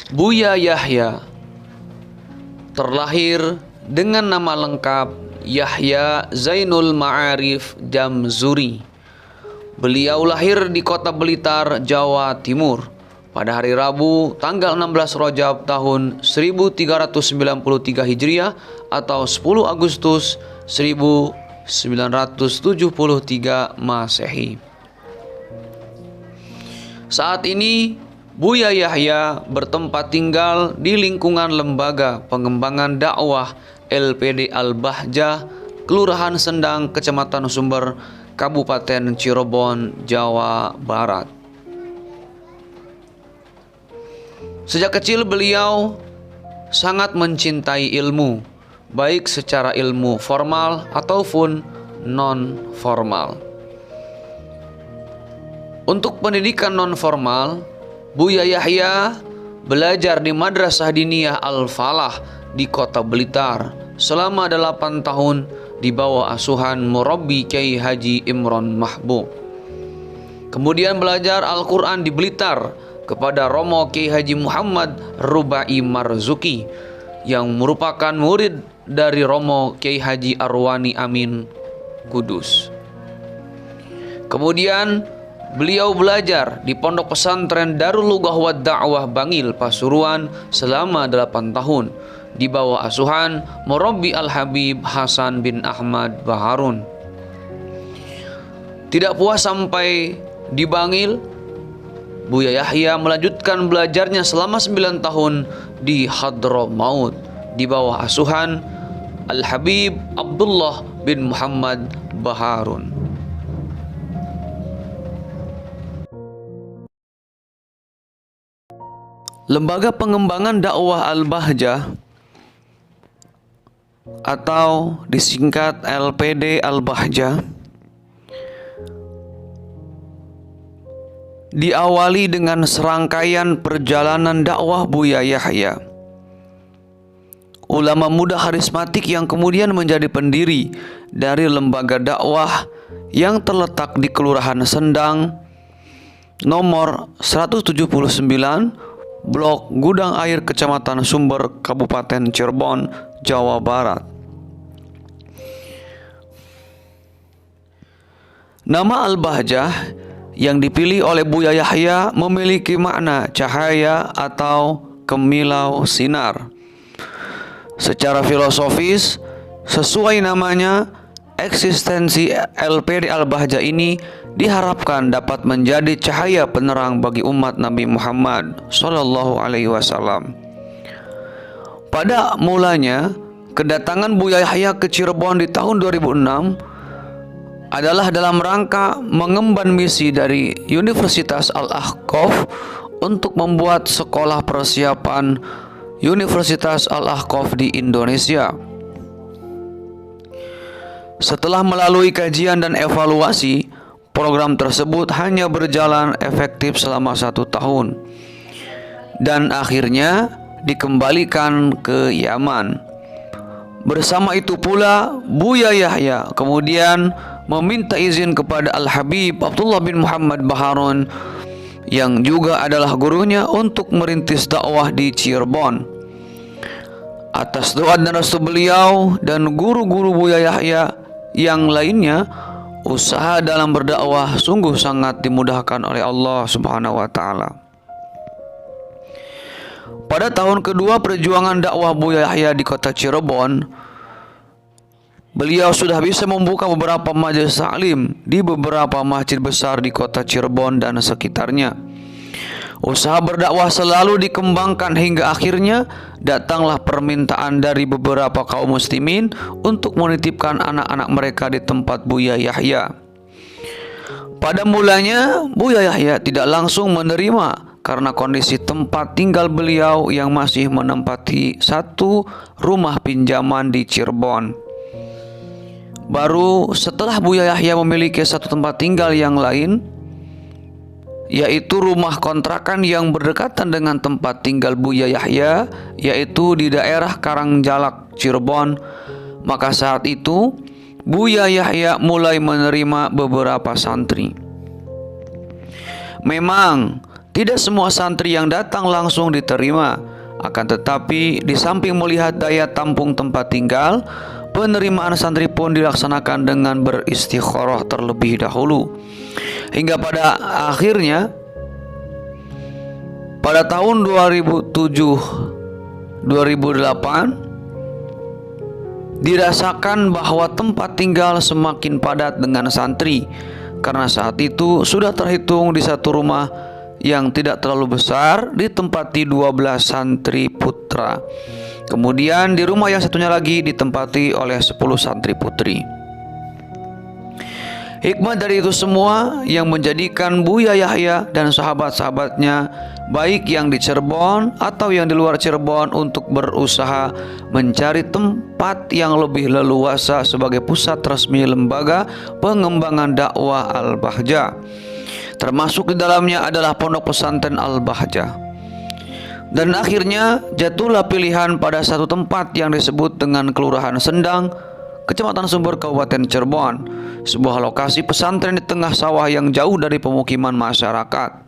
Buya Yahya terlahir dengan nama lengkap Yahya Zainul Ma'arif Jamzuri. Beliau lahir di kota Blitar, Jawa Timur pada hari Rabu tanggal 16 Rajab tahun 1393 Hijriah atau 10 Agustus 1973 Masehi. Saat ini Buya Yahya bertempat tinggal di lingkungan Lembaga Pengembangan Dakwah LPD Al-Bahjah, Kelurahan Sendang, Kecamatan Sumber, Kabupaten Cirebon, Jawa Barat. Sejak kecil beliau sangat mencintai ilmu, baik secara ilmu formal ataupun non-formal. Untuk pendidikan non-formal, Buya Yahya belajar di Madrasah Diniyah Al-Falah di kota Blitar selama 8 tahun di bawah asuhan Murabbi Kyai Haji Imron Mahbub. Kemudian belajar Al-Quran di Blitar kepada Romo Kyai Haji Muhammad Rubai Marzuki yang merupakan murid dari Romo Kyai Haji Arwani Amin Kudus. Kemudian beliau belajar di Pondok Pesantren Darul Lughah wa Da'wah Bangil, Pasuruan selama 8 tahun di bawah asuhan Murabbi Al-Habib Hasan bin Ahmad Baharun. Tidak puas sampai di Bangil, Buya Yahya melanjutkan belajarnya selama 9 tahun di Hadramaut di bawah asuhan Al-Habib Abdullah bin Muhammad Baharun. Lembaga Pengembangan Dakwah Al-Bahjah atau disingkat LPD Al-Bahjah diawali dengan serangkaian perjalanan dakwah Buya Yahya, ulama muda karismatik yang kemudian menjadi pendiri dari lembaga dakwah yang terletak di Kelurahan Sendang nomor 179, Blok Gudang Air, Kecamatan Sumber, Kabupaten Cirebon, Jawa Barat. Nama Al-Bahjah yang dipilih oleh Buya Yahya memiliki makna cahaya atau kemilau sinar. Secara filosofis, sesuai namanya, eksistensi LPD Al-Bahjah ini diharapkan dapat menjadi cahaya penerang bagi umat Nabi Muhammad Sallallahu Alaihi Wasallam. Pada mulanya, kedatangan Buya Yahya ke Cirebon di tahun 2006 adalah dalam rangka mengemban misi dari Universitas Al-Ahqaf untuk membuat sekolah persiapan Universitas Al-Ahqaf di Indonesia. Setelah melalui kajian dan evaluasi, program tersebut hanya berjalan efektif selama 1 tahun dan akhirnya dikembalikan ke Yaman. Bersama itu pula, Buya Yahya kemudian meminta izin kepada Al-Habib Abdullah bin Muhammad Baharun yang juga adalah gurunya untuk merintis dakwah di Cirebon. Atas doa dan restu beliau dan guru-guru Buya Yahya yang lainnya, usaha dalam berdakwah sungguh sangat dimudahkan oleh Allah Subhanahu wa taala. Pada tahun kedua perjuangan dakwah Buya Yahya di kota Cirebon, beliau sudah bisa membuka beberapa majelis taklim di beberapa masjid besar di kota Cirebon dan sekitarnya. Usaha berdakwah selalu dikembangkan hingga akhirnya datanglah permintaan dari beberapa kaum muslimin untuk menitipkan anak-anak mereka di tempat Buya Yahya. Pada mulanya Buya Yahya tidak langsung menerima karena kondisi tempat tinggal beliau yang masih menempati satu rumah pinjaman di Cirebon. Baru setelah Buya Yahya memiliki satu tempat tinggal yang lain, yaitu rumah kontrakan yang berdekatan dengan tempat tinggal Buya Yahya, yaitu di daerah Karangjalak, Cirebon, maka saat itu Buya Yahya mulai menerima beberapa santri. Memang Tidak semua santri yang datang langsung diterima, akan tetapi di samping melihat daya tampung tempat tinggal, penerimaan santri pun dilaksanakan dengan beristikharah terlebih dahulu. Hingga pada akhirnya pada tahun 2007-2008 dirasakan bahwa tempat tinggal semakin padat dengan santri, karena saat itu sudah terhitung di satu rumah yang tidak terlalu besar ditempati 12 santri putra. Kemudian di rumah yang satunya lagi ditempati oleh 10 santri putri. Hikmah dari itu semua yang menjadikan Buya Yahya dan sahabat-sahabatnya, baik yang di Cirebon atau yang di luar Cirebon, untuk berusaha mencari tempat yang lebih leluasa sebagai pusat resmi lembaga pengembangan dakwah Al-Bahjah. Termasuk di dalamnya adalah Pondok Pesantren Al-Bahjah. Dan akhirnya jatuhlah pilihan pada satu tempat yang disebut dengan Kelurahan Sendang, Kecamatan Sumber, Kabupaten Cirebon, sebuah lokasi pesantren di tengah sawah yang jauh dari pemukiman masyarakat.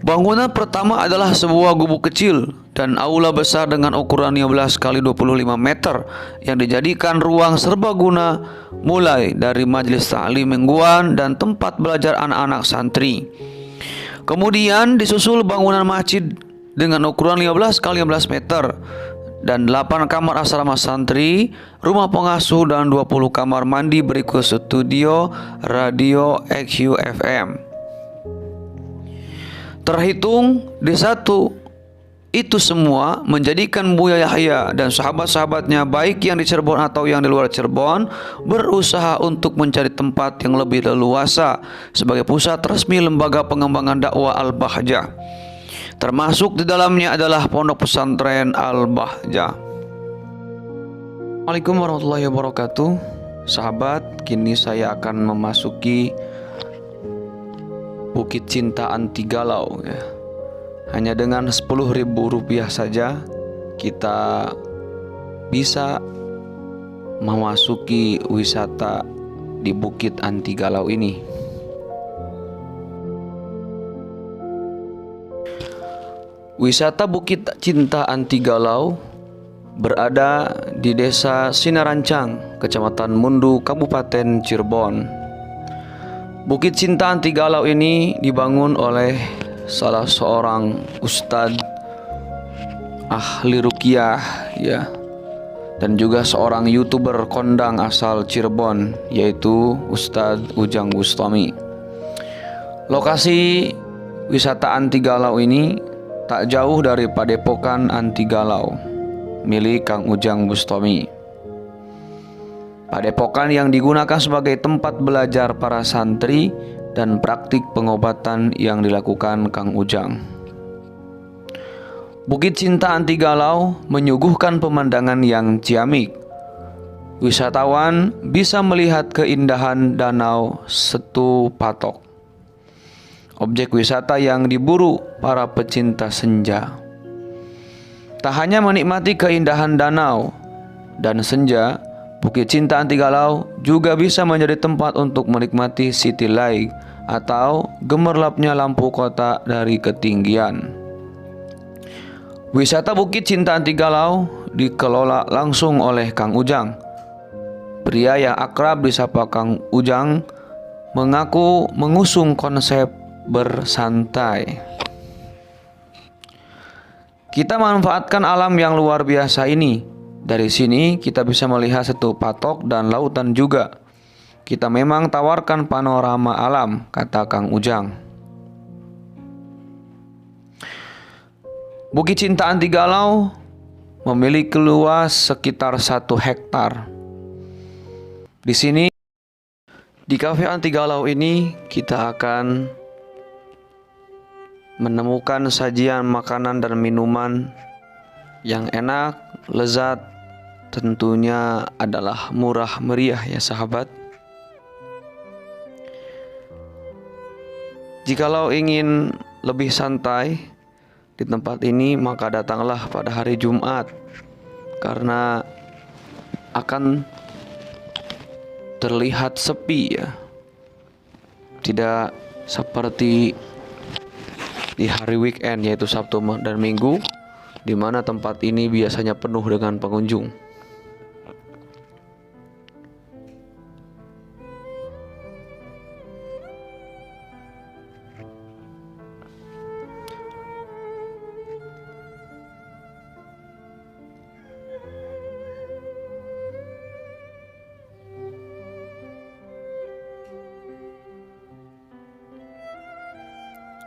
Bangunan pertama adalah sebuah gubuk kecil dan aula besar dengan ukuran 15 kali 25 meter yang dijadikan ruang serbaguna, mulai dari majelis ta'lim mingguan dan tempat belajar anak-anak santri. Kemudian disusul bangunan masjid dengan ukuran 15 kali 15 meter dan 8 kamar asrama santri, rumah pengasuh, dan 20 kamar mandi berikut studio radio EQ FM. Terhitung di satu itu semua menjadikan Buya Yahya dan sahabat-sahabatnya, baik yang di Cirebon atau yang di luar Cirebon, berusaha untuk mencari tempat yang lebih leluasa sebagai pusat resmi lembaga pengembangan dakwah Al-Bahjah. Termasuk di dalamnya adalah Pondok Pesantren Al-Bahjah. Assalamualaikum warahmatullahi wabarakatuh. Sahabat, kini saya akan memasuki Bukit Cinta Anti Galau ya. Hanya dengan Rp10.000 saja kita bisa memasuki wisata di Bukit Anti Galau ini. Wisata Bukit Cinta Anti Galau berada di Desa Sinarancang, Kecamatan Mundu, Kabupaten Cirebon. Bukit Cinta Anti Galau ini dibangun oleh salah seorang ustadz ahli ruqyah ya, dan juga seorang YouTuber kondang asal Cirebon, yaitu Ustadz Ujang Bustami. Lokasi wisata Anti Galau ini tak jauh dari Padepokan Anti Galau milik Kang Ujang Bustami. Padepokan yang digunakan sebagai tempat belajar para santri dan praktik pengobatan yang dilakukan Kang Ujang. Bukit Cinta Anti Galau menyuguhkan pemandangan yang ciamik. Wisatawan bisa melihat keindahan Danau Setu Patok, objek wisata yang diburu para pecinta senja. Tak hanya menikmati keindahan danau dan senja, Bukit Cinta Anti Galau juga bisa menjadi tempat untuk menikmati city light atau gemerlapnya lampu kota dari ketinggian. Wisata Bukit Cinta Anti Galau dikelola langsung oleh Kang Ujang. Pria yang akrab disapa Kang Ujang mengaku mengusung konsep bersantai. Kita manfaatkan alam yang luar biasa ini. Dari sini kita bisa melihat Setu Patok dan lautan juga. Kita memang tawarkan panorama alam, kata Kang Ujang. Bukit Cinta Anti Galau memiliki luas sekitar 1 hektar. Di sini, di Cafe Anti Galau ini, kita akan menemukan sajian makanan dan minuman yang enak, lezat, tentunya adalah murah meriah ya sahabat. Jikalau ingin lebih santai di tempat ini, maka datanglah pada hari Jumat, karena akan terlihat sepi ya. Tidak seperti di hari weekend yaitu Sabtu dan Minggu, di mana tempat ini biasanya penuh dengan pengunjung.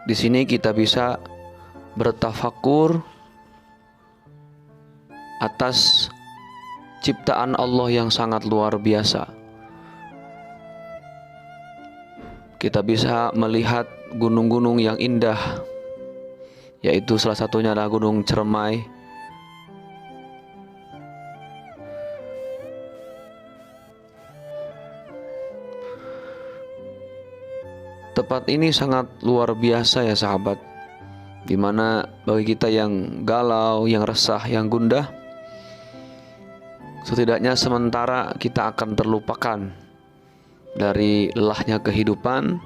Di sini kita bisa bertafakur atas ciptaan Allah yang sangat luar biasa. Kita bisa melihat gunung-gunung yang indah, yaitu salah satunya adalah Gunung Cermai. Tempat ini sangat luar biasa ya sahabat, dimana bagi kita yang galau, yang resah, yang gundah, setidaknya sementara kita akan terlupakan dari lelahnya kehidupan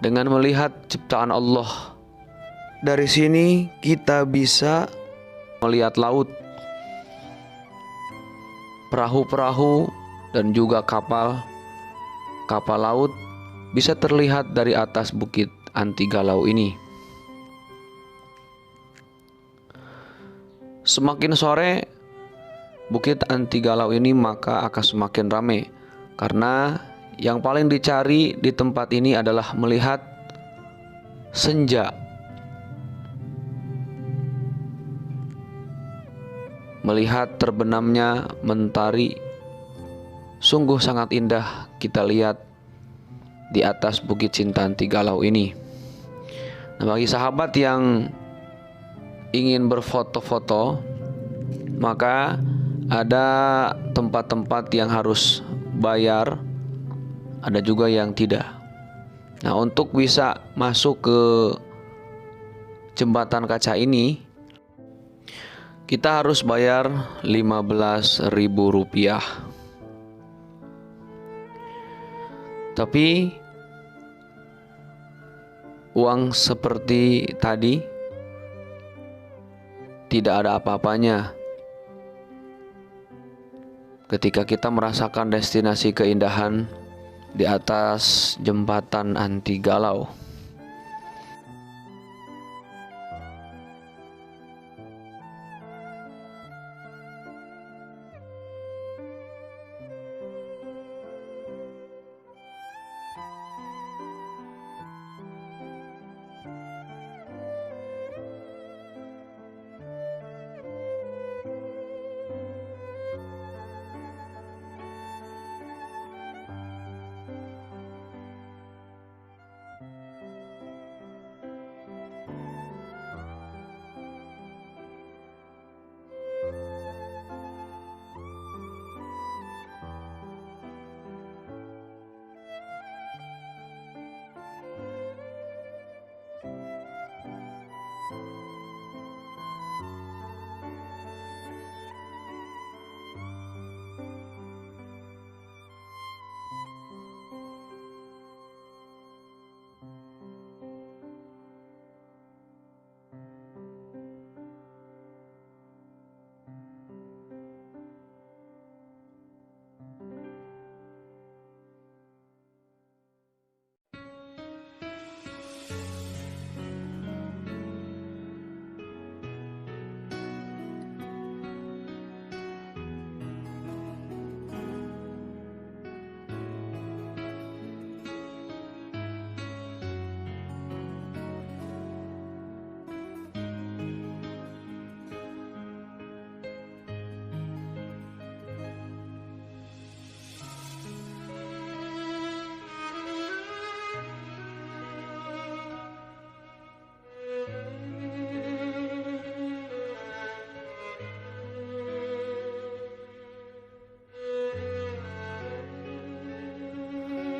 dengan melihat ciptaan Allah. Dari sini kita bisa melihat laut, perahu-perahu, dan juga kapal laut bisa terlihat dari atas bukit Antigalau ini. Semakin sore bukit Antigalau ini maka akan semakin ramai, karena yang paling dicari di tempat ini adalah melihat senja. Melihat terbenamnya mentari, sungguh sangat indah kita lihat di atas bukit Cinta Antigalau ini. Nah, bagi sahabat yang ingin berfoto-foto, maka ada tempat-tempat yang harus bayar, ada juga yang tidak. Nah, untuk bisa masuk ke jembatan kaca ini, kita harus bayar Rp15.000. Tapi uang seperti tadi tidak ada apa-apanya ketika kita merasakan destinasi keindahan di atas jembatan Antigalau.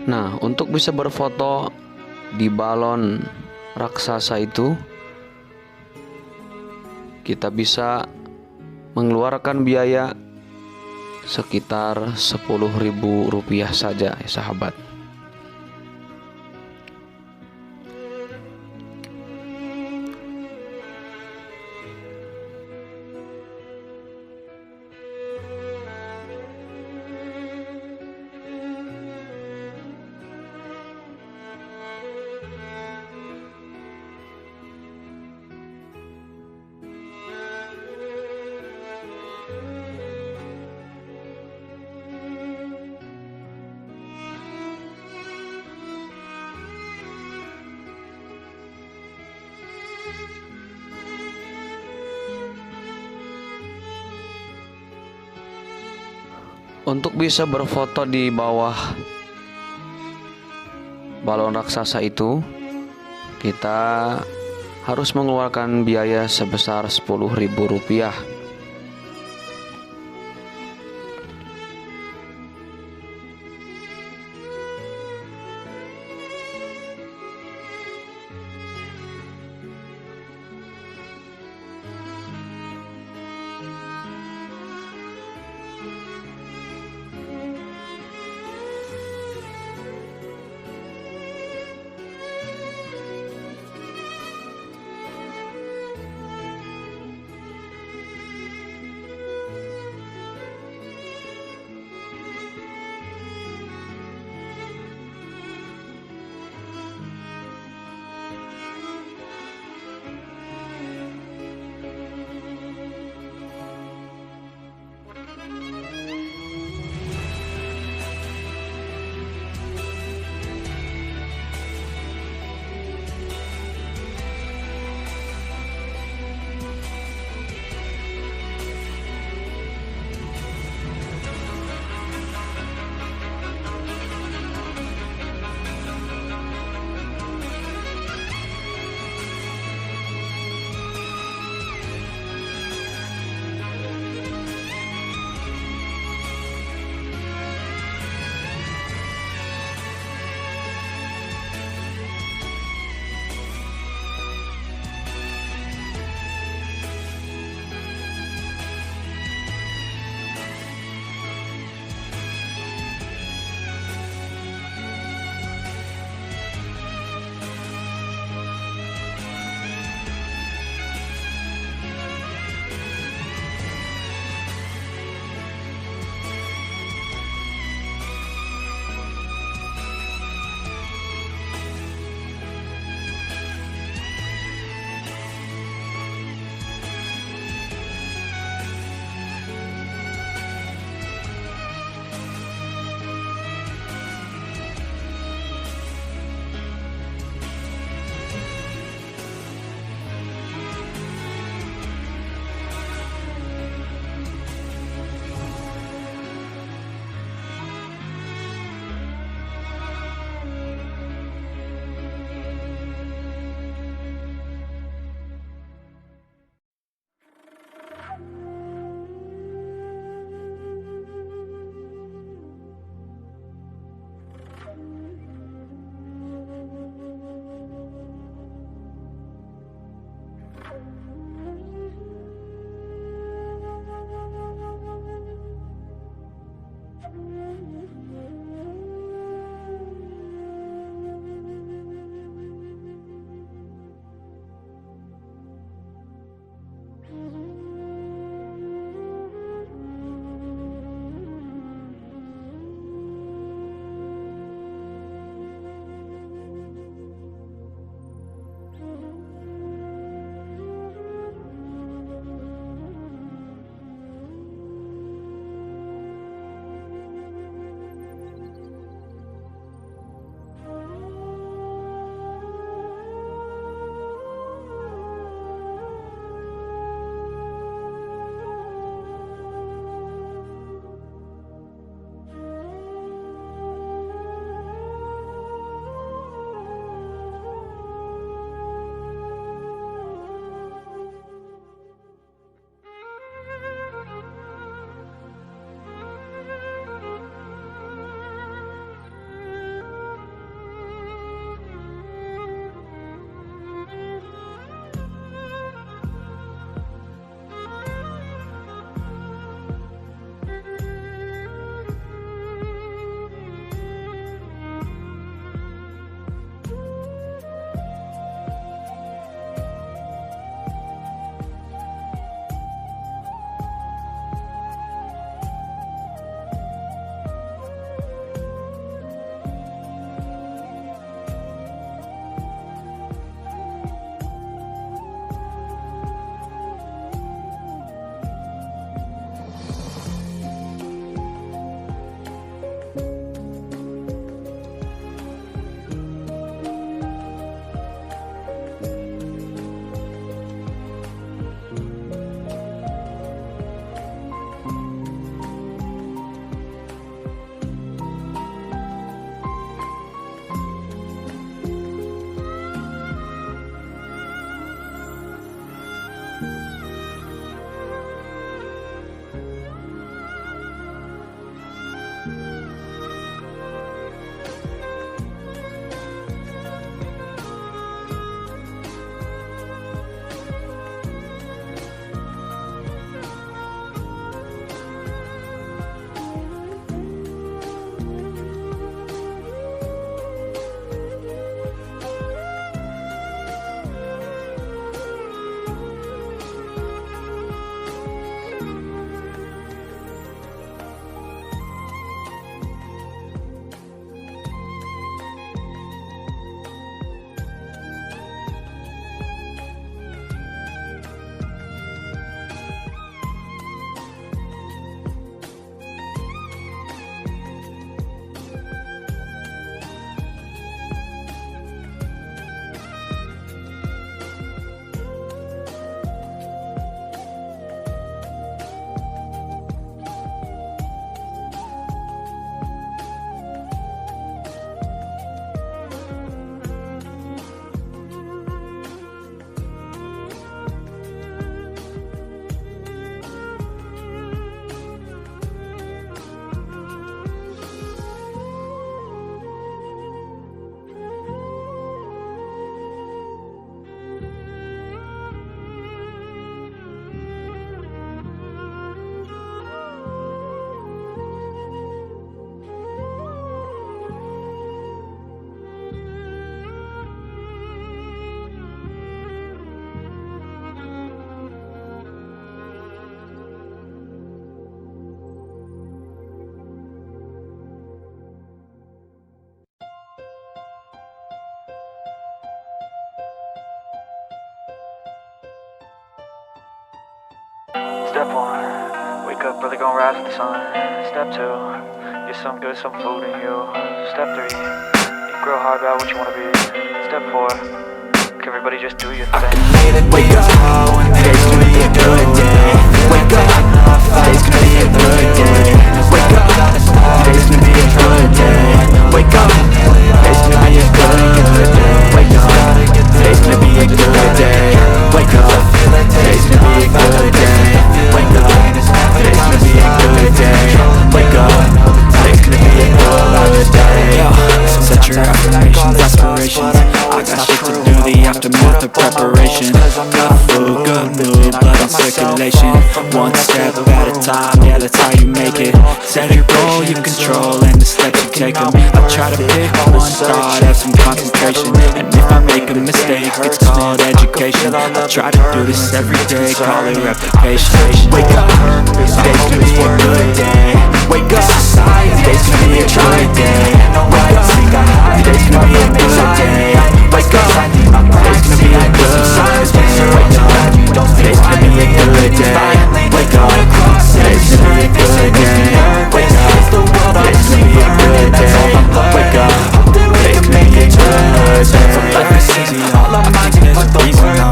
Nah, untuk bisa berfoto di balon raksasa itu, kita bisa mengeluarkan biaya sekitar Rp10.000 saja ya sahabat. Untuk bisa berfoto di bawah balon raksasa itu, kita harus mengeluarkan biaya sebesar Rp10.000. Step one, wake up early, gonna rise with the sun. Step two, get some good, some food in you. Step three, think real hard about what you wanna be. Step four, everybody just do your thing. Wake up, today's gonna be a good day. Wake up, today's gonna be a good day. Wake up, today's gonna be a good day. Wake up, today's gonna be a good day. Wake up, today's gonna be a good day. Wake up, today's gonna be a good day. Wake up, today's gonna be a good day. Wake up, today's gonna be a good day. Set your affirmations, aspirations. I got shit to do, the aftermath of preparation. Good food, good mood, blood in circulation. One step at a time, yeah, that's how you make it. Set your goal, you control, and the steps you take them. I try to pick one thought, have some concentration. And if I make a mistake, it's called education. I try to do this every day, call it replication. Wake up, today's gonna be a good day. Wake up, today's gonna be a good day. Wake up, today's gonna be a good day. Wake up, today's gonna be a good day. Wake up, today's gonna be a good day. Wake up, today's gonna be a good day. Wake up, today's gonna be a good day. Wake up, today's gonna be a good day. Life is easy, yo. I think there's a reason, yo.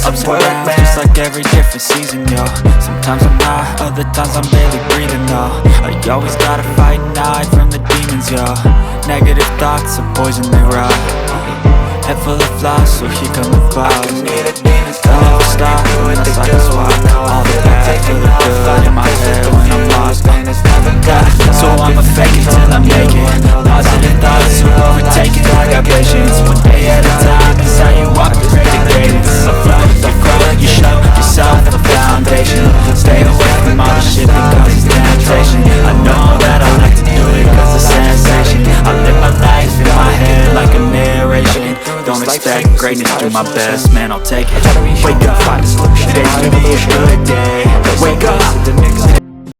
Ups and downs, just like every different season, yo. Sometimes I'm high, other times I'm barely breathing, yo. I always gotta fight and hide from the demons, yo. Negative thoughts are poison, they rot. Head full of flies, so here come the clouds. They'll never stop unless I can swap all the bad for the good in my head when I'm lost. So I'ma fake it till I make it. Positive thoughts are overtaken. I got patience, one day at a time. Is how you operate the greatest. So fly, you grow, you show yourself the foundation. Stay away from all the shit that causes temptation. I know that I like to do it cause of sensation. I live my life in my head like a narration. Don't expect greatness, do my best, man, I'll take it. Wake up,